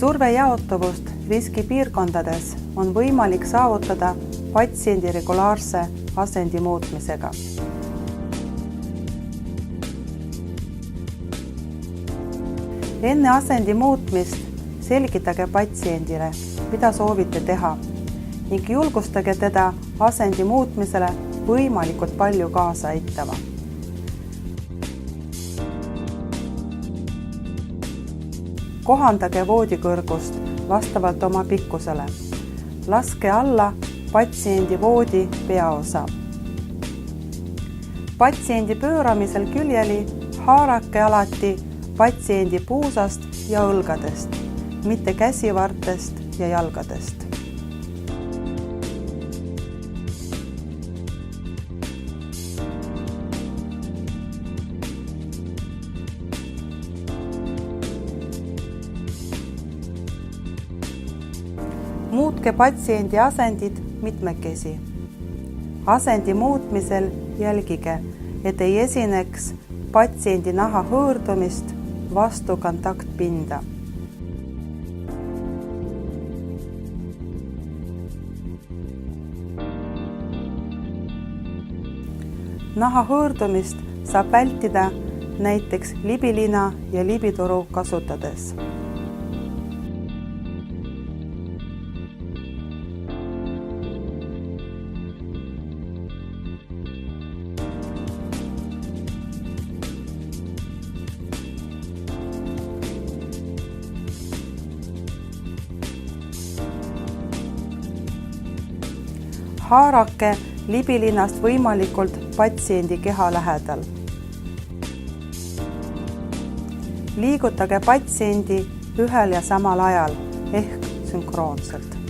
Surve jaotuvust riskipiirkondades on võimalik saavutada patsiendi regulaarse asendi muutmisega. Enne asendi muutmist selgitage patsiendile, mida soovite teha ning julgustage teda asendi muutmisele võimalikult palju kaasa aitama. Kohandage voodikõrgust vastavalt oma pikkusele. Laske alla patsiendi voodi peaosa. Patsiendi pööramisel küljeli haarake alati patsiendi puusast ja õlgadest, mitte käsivartest ja jalgadest. Muutke patsiendi asendid mitmekesi. Asendi muutmisel jälgige, et ei esineks patsiendi naha hõõrdumist vastu kontaktpinda. Naha hõõrdumist saab vältida näiteks libilina ja libituru kasutades. Haarake libilinast võimalikult patsiendi keha lähedal. Liigutage patsiendi ühel ja samal ajal ehk sünkroonselt.